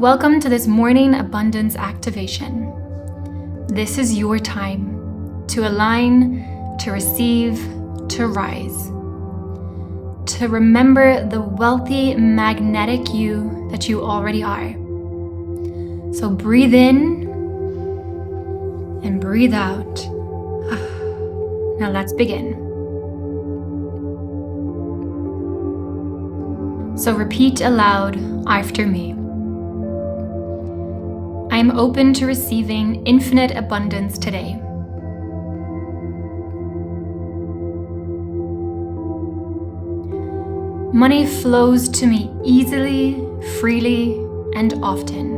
Welcome to this morning abundance activation. This is your time to align, to receive, to rise. To remember the wealthy, magnetic you that you already are. So breathe in and breathe out. Now let's begin. So repeat aloud after me. I am open to receiving infinite abundance today. Money flows to me easily, freely, and often.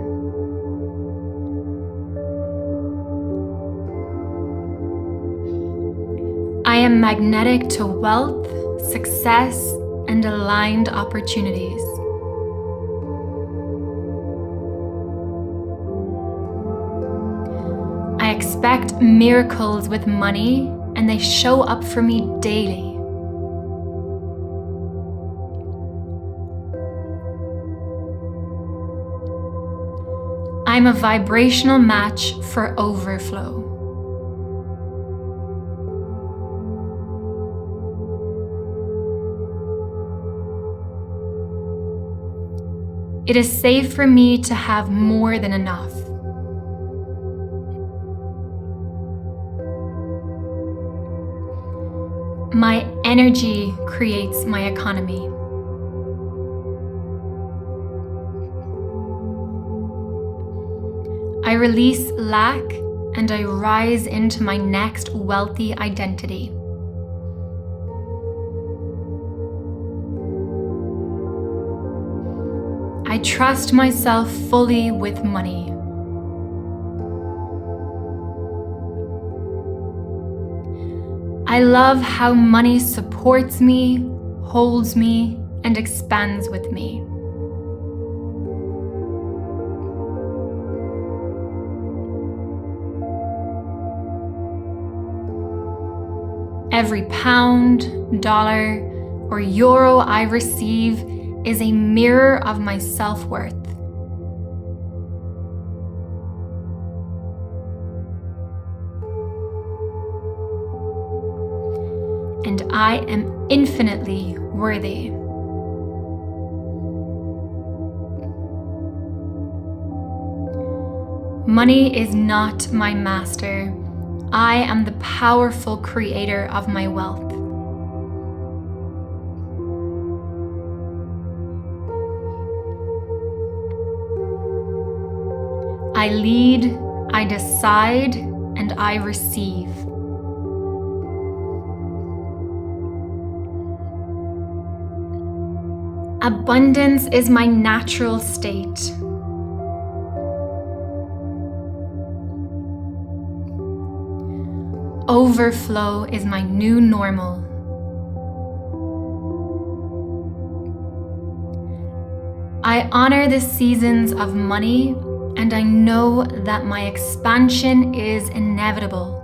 I am magnetic to wealth, success, and aligned opportunities. I expect miracles with money, and they show up for me daily. I'm a vibrational match for overflow. It is safe for me to have more than enough. My energy creates my economy. I release lack and I rise into my next wealthy identity. I trust myself fully with money. I love how money supports me, holds me, and expands with me. Every pound, dollar, or euro I receive is a mirror of my self-worth. And I am infinitely worthy. Money is not my master. I am the powerful creator of my wealth. I lead, I decide, and I receive. Abundance is my natural state. Overflow is my new normal. I honor the seasons of money, and I know that my expansion is inevitable.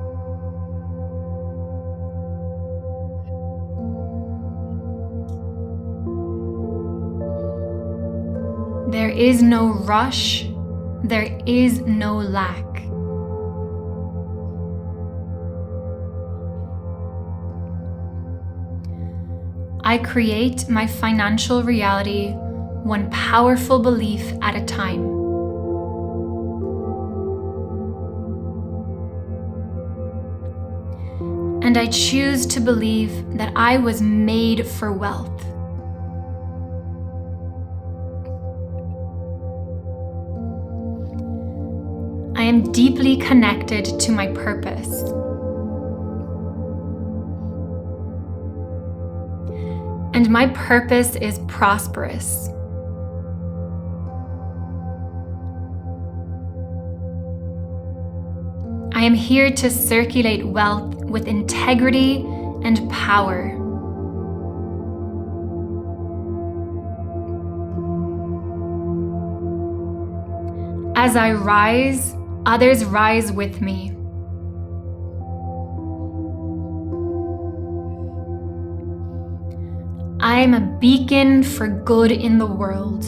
There is no rush, there is no lack. I create my financial reality one powerful belief at a time. And I choose to believe that I was made for wealth. I am deeply connected to my purpose. And my purpose is prosperous. I am here to circulate wealth with integrity and power. As I rise, others rise with me. I am a beacon for good in the world.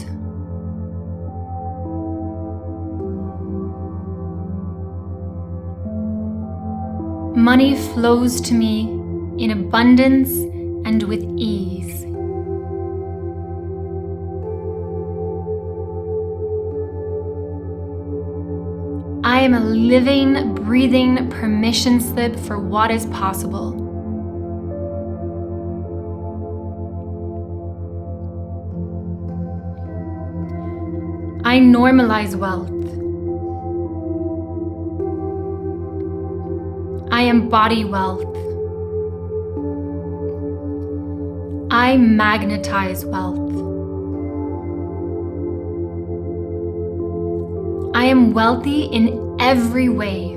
Money flows to me in abundance and with ease. I am a living, breathing permission slip for what is possible. I normalize wealth. I embody wealth. I magnetize wealth. I am wealthy in every way.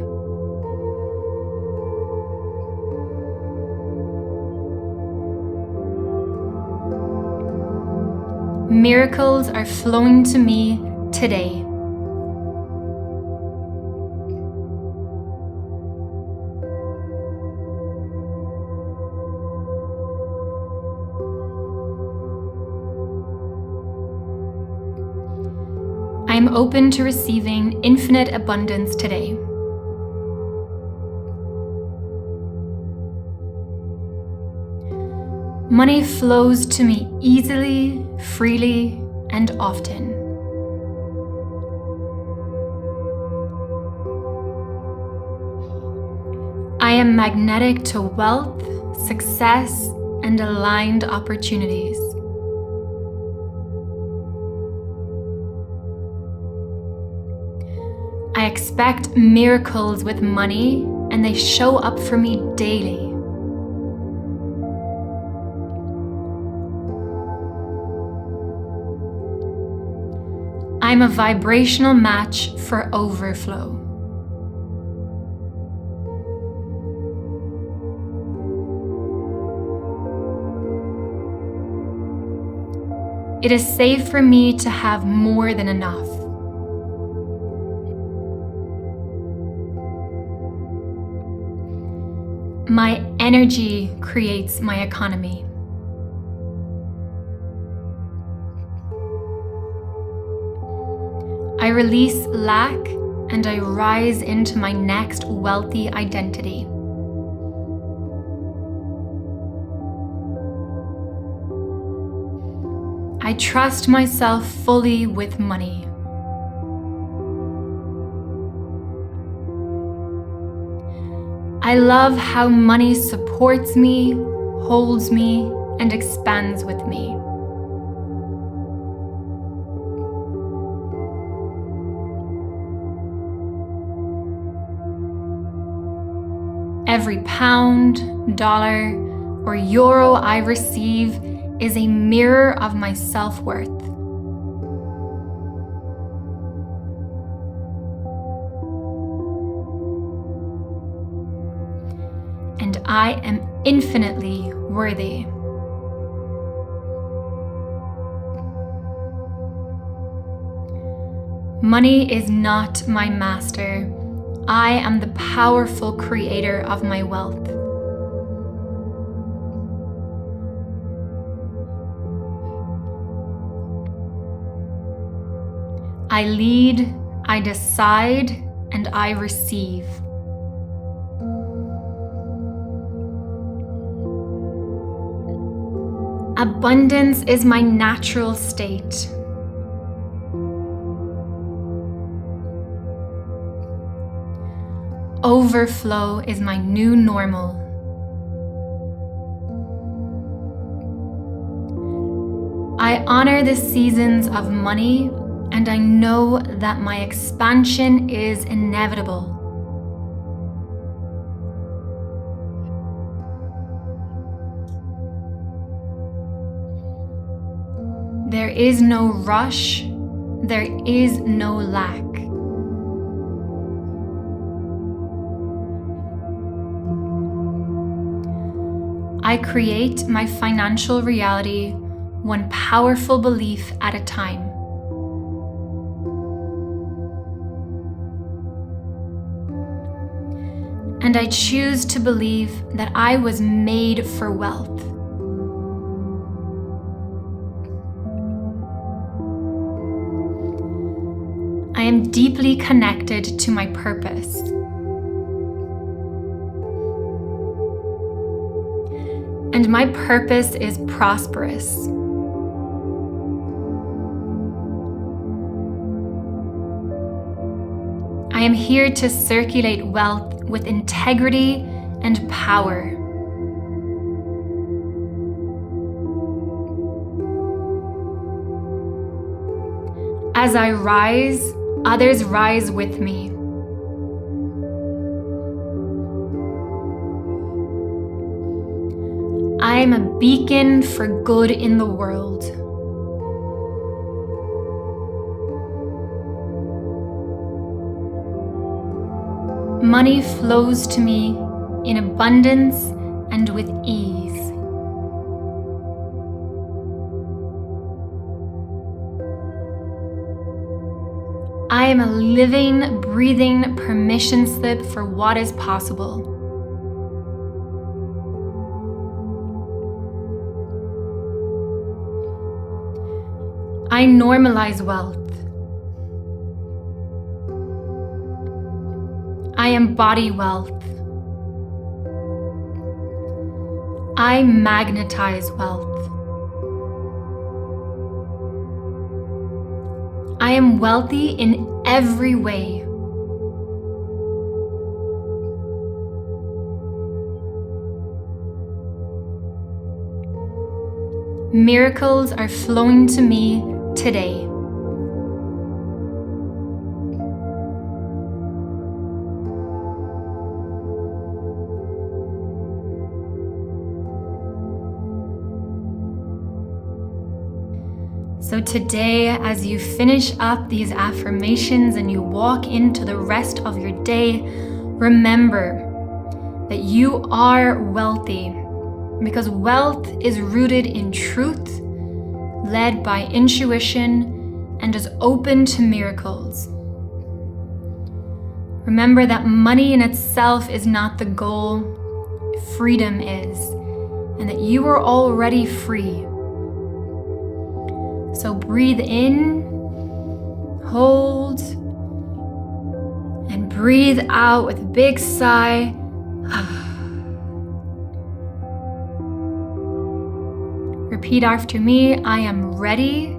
Miracles are flowing to me today. I am open to receiving infinite abundance today. Money flows to me easily, freely, and often. I am magnetic to wealth, success, and aligned opportunities. I expect miracles with money, and they show up for me daily. I'm a vibrational match for overflow. It is safe for me to have more than enough. My energy creates my economy. I release lack and I rise into my next wealthy identity. I trust myself fully with money. I love how money supports me, holds me, and expands with me. Every pound, dollar, or euro I receive is a mirror of my self-worth. And I am infinitely worthy. Money is not my master. I am the powerful creator of my wealth. I lead, I decide, and I receive. Abundance is my natural state. Overflow is my new normal. I honor the seasons of money, and I know that my expansion is inevitable. There is no rush, there is no lack. I create my financial reality one powerful belief at a time. And I choose to believe that I was made for wealth. I am deeply connected to my purpose. and my purpose is prosperous. I am here to circulate wealth with integrity and power. As I rise, others rise with me. I am a beacon for good in the world. Money flows to me in abundance and with ease. I am a living, breathing permission slip for what is possible. I normalize wealth. I embody wealth. I magnetize wealth. I am wealthy in every way. Miracles are flowing to me today. So today, as you finish up these affirmations and you walk into the rest of your day, remember that you are wealthy, because wealth is rooted in truth, led by intuition, and is open to miracles. Remember that money in itself is not the goal, freedom is, and that you are already free. So breathe in, hold, and breathe out with a big sigh. Repeat after me. I am ready.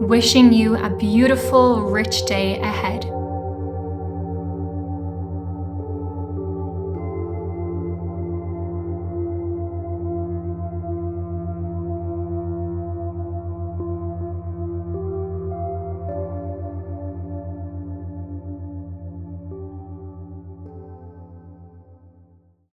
Wishing you a beautiful, rich day ahead.